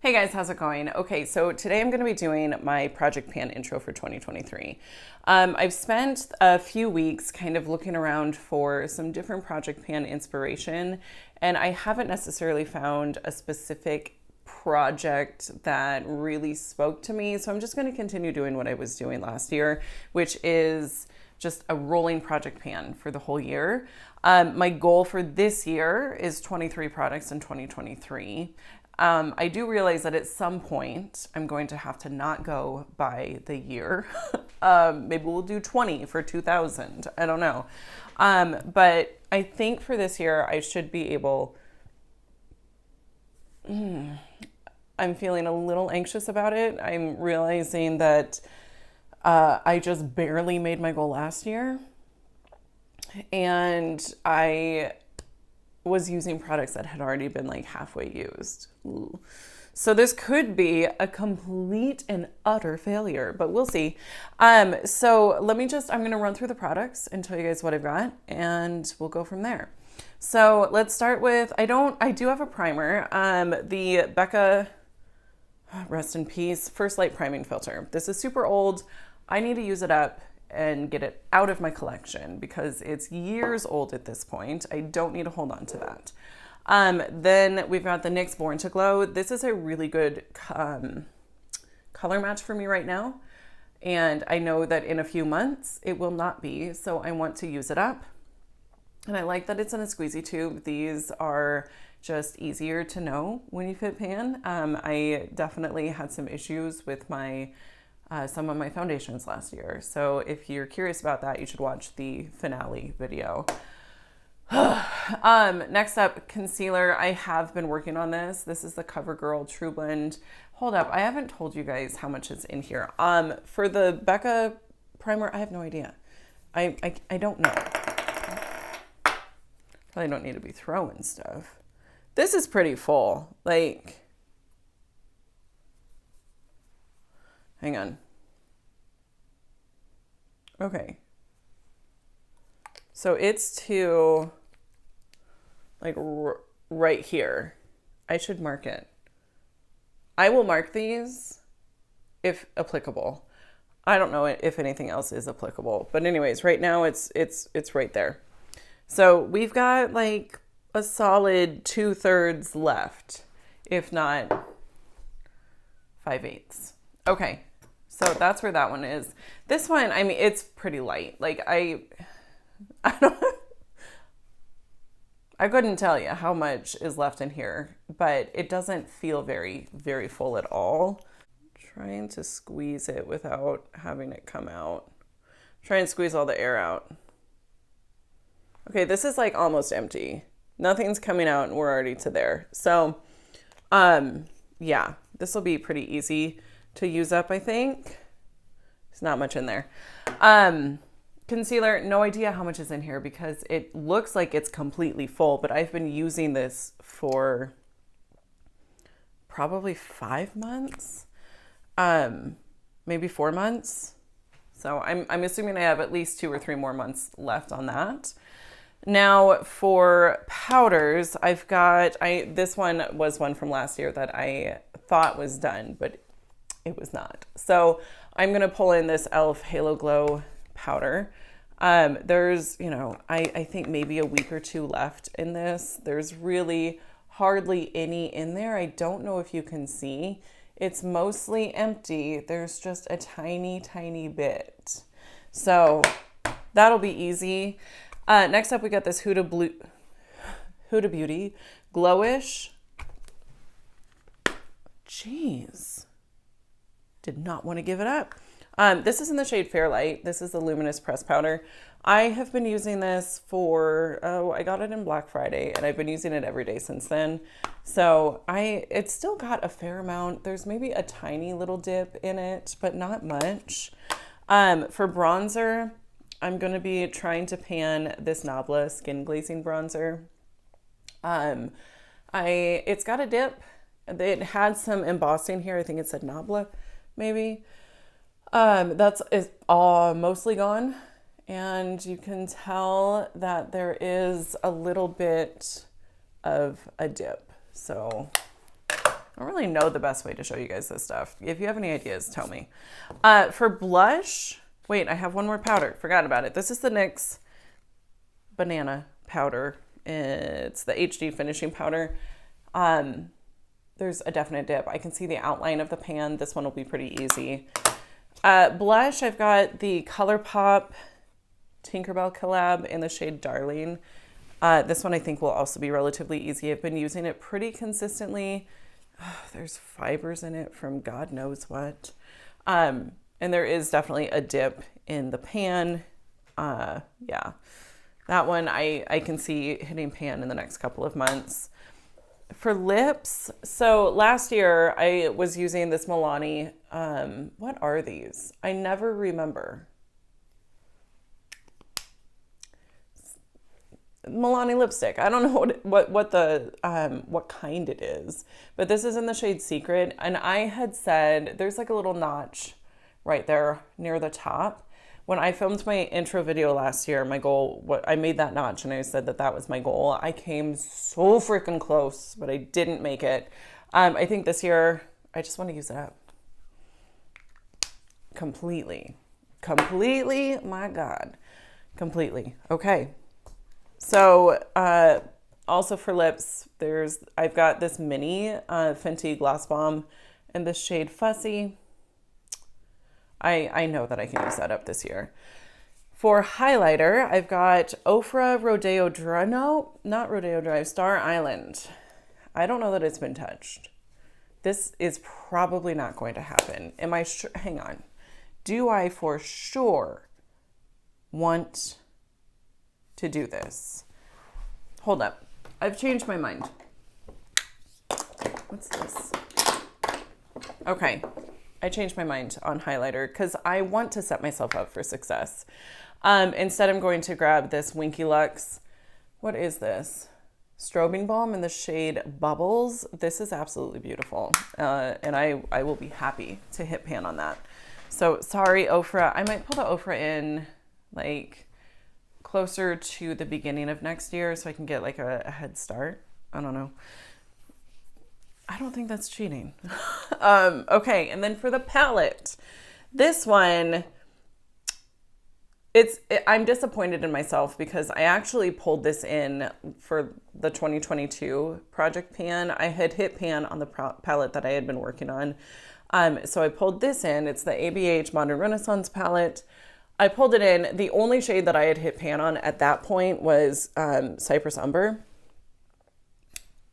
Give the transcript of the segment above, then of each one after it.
Hey guys, how's it going? Okay, so today I'm going to be doing my Project Pan intro for 2023. I've spent a few weeks kind of looking around for some different Project Pan inspiration, and I haven't necessarily found a specific project that really spoke to me. So I'm just going to continue doing what I was doing last year, which is just a rolling Project Pan for the whole year. My goal for this year is 23 products in 2023. I do realize that at some point I'm going to have to not go by the year. Maybe we'll do 20 for 2000. I don't know. But I think for this year I should be able. I'm feeling a little anxious about it. I'm realizing that I just barely made my goal last year. And I was using products that had already been like halfway used. Ooh. So this could be a complete and utter failure, but we'll see. So I'm going to run through the products and tell you guys what I've got, and we'll go from there. So let's start with, I do have a primer, the Becca, rest in peace, First Light Priming Filter. This is super old. I need to use it up and get it out of my collection because it's years old at this point. I don't need to hold on to that. Then we've got the NYX Born to Glow. This is a really good color match for me right now. And I know that in a few months it will not be, so I want to use it up. And I like that it's in a squeezy tube. These are just easier to know when you fit pan. I definitely had some issues with some of my foundations last year. So if you're curious about that, you should watch the finale video. Next up, concealer. I have been working on this. This is the CoverGirl True Blend. Hold up, I haven't told you guys how much is in here. For the Becca primer, I have no idea. I don't know. Probably don't need to be throwing stuff. This is pretty full. Like, hang on. Okay. So it's to like right here. I should mark it. I will mark these if applicable. I don't know if anything else is applicable, but anyways, right now it's right there. So we've got like a solid 2/3 left, if not 5/8. Okay. So that's where that one is. This one, I mean, it's pretty light. Like I don't, I couldn't tell you how much is left in here, but it doesn't feel very, very full at all. Trying to squeeze it without having it come out. Try and squeeze all the air out. Okay, this is like almost empty. Nothing's coming out and we're already to there. So, yeah, this will be pretty easy to use up, I think. There's not much in there. Concealer, no idea how much is in here because it looks like it's completely full, but I've been using this for probably 5 months, maybe 4 months. So I'm assuming I have at least 2 or 3 more months left on that. Now for powders, I've got, this one was one from last year that I thought was done, but it was not. So I'm going to pull in this e.l.f. Halo Glow powder. There's, I think maybe a week or 2 left in this. There's really hardly any in there. I don't know if you can see. It's mostly empty. There's just a tiny, tiny bit. So that'll be easy. Next up, we got this Huda Beauty Glowish. Jeez. Did not want to give it up. This is in the shade Fairlight. This is the Luminous Press Powder. I have been using this for, I got it in Black Friday, and I've been using it every day since then. So it's still got a fair amount. There's maybe a tiny little dip in it, but not much. For bronzer, I'm going to be trying to pan this Nabla Skin Glazing Bronzer. It's got a dip. It had some embossing here. I think it said Nabla, maybe. That's all mostly gone. And you can tell that there is a little bit of a dip. So I don't really know the best way to show you guys this stuff. If you have any ideas, tell me. For blush, wait, I have one more powder. Forgot about it. This is the NYX Banana Powder. It's the HD finishing powder. There's a definite dip. I can see the outline of the pan. This one will be pretty easy. Blush, I've got the ColourPop Tinkerbell collab in the shade Darling. This one I think will also be relatively easy. I've been using it pretty consistently. There's fibers in it from God knows what. And there is definitely a dip in the pan. Yeah, that one I can see hitting pan in the next couple of months. For lips, so last year I was using this Milani. What are these? I never remember. Milani lipstick. I don't know what kind it is, but this is in the shade Secret. And I had said there's like a little notch right there near the top. When I filmed my intro video last year, my goal, I made that notch and I said that was my goal. I came so freaking close, but I didn't make it. I think this year I just want to use it up completely. My God, completely. Okay. So, also for lips, I've got this mini Fenty Gloss Bomb in the shade Fussy. I know that I can use that up this year. For highlighter, I've got Ofra Rodeo Drive. No, not Rodeo Drive, Star Island. I don't know that it's been touched. This is probably not going to happen. Am I sure? Hang on. Do I for sure want to do this? Hold up. I've changed my mind. What's this? Okay. I changed my mind on highlighter because I want to set myself up for success. Instead, I'm going to grab this Winky Lux. What is this? Strobing Balm in the shade Bubbles. This is absolutely beautiful. And I will be happy to hit pan on that. So sorry, Ofra. I might pull the Ofra in like closer to the beginning of next year so I can get like a head start. I don't know. I don't think that's cheating. Okay, and then for the palette, this one, I'm disappointed in myself because I actually pulled this in for the 2022 project pan. I had hit pan on the palette that I had been working on. So I pulled this in. It's the ABH Modern Renaissance palette. I pulled it in. The only shade that I had hit pan on at that point was Cypress Umber.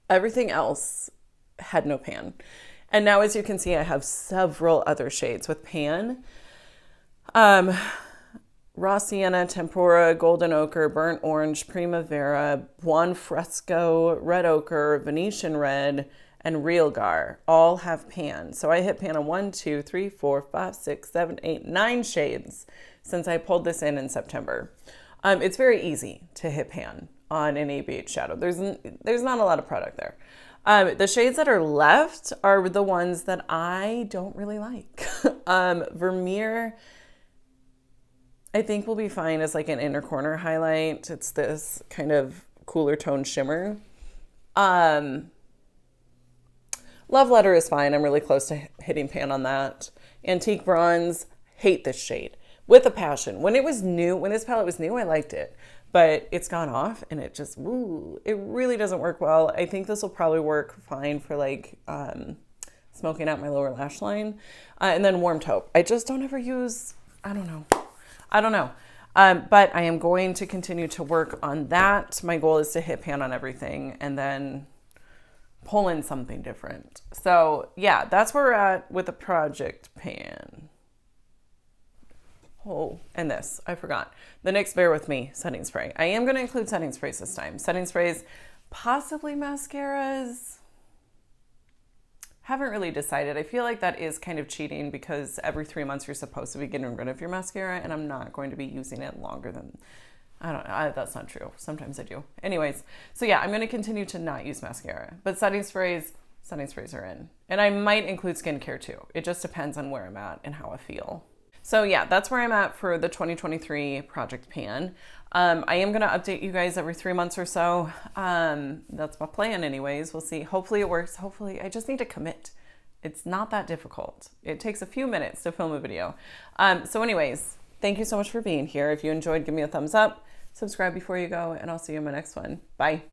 Everything else had no pan. And now, as you can see, I have several other shades with pan. Raw Sienna, Tempura, Golden Ochre, Burnt Orange, Primavera, Buon Fresco, Red Ochre, Venetian Red, and Real Gar all have pan. So I hit pan on 1, 2, 3, 4, 5, 6, 7, 8, 9 shades since I pulled this in September. It's very easy to hit pan on an ABH shadow. There's not a lot of product there. The shades that are left are the ones that I don't really like. Vermeer, I think will be fine as like an inner corner highlight. It's this kind of cooler tone shimmer. Love Letter is fine. I'm really close to hitting pan on that. Antique Bronze, hate this shade with a passion. When this palette was new, I liked it. But it's gone off and it just, it really doesn't work well. I think this will probably work fine for like smoking out my lower lash line. And then Warm Taupe. I just don't ever use, I don't know. But I am going to continue to work on that. My goal is to hit pan on everything and then pull in something different. So yeah, that's where we're at with the project pan. Oh, and this, I forgot. The NYX Bear With Me setting spray. I am going to include setting sprays this time. Setting sprays, possibly mascaras. Haven't really decided. I feel like that is kind of cheating because every 3 months you're supposed to be getting rid of your mascara and I'm not going to be using it longer than, I don't know, that's not true. Sometimes I do. Anyways, so yeah, I'm going to continue to not use mascara, but setting sprays are in. And I might include skincare too. It just depends on where I'm at and how I feel. So yeah, that's where I'm at for the 2023 project pan. I am going to update you guys every 3 months or so. That's my plan anyways. We'll see. Hopefully it works. Hopefully I just need to commit. It's not that difficult. It takes a few minutes to film a video. So anyways, thank you so much for being here. If you enjoyed, give me a thumbs up, subscribe before you go, and I'll see you in my next one. Bye.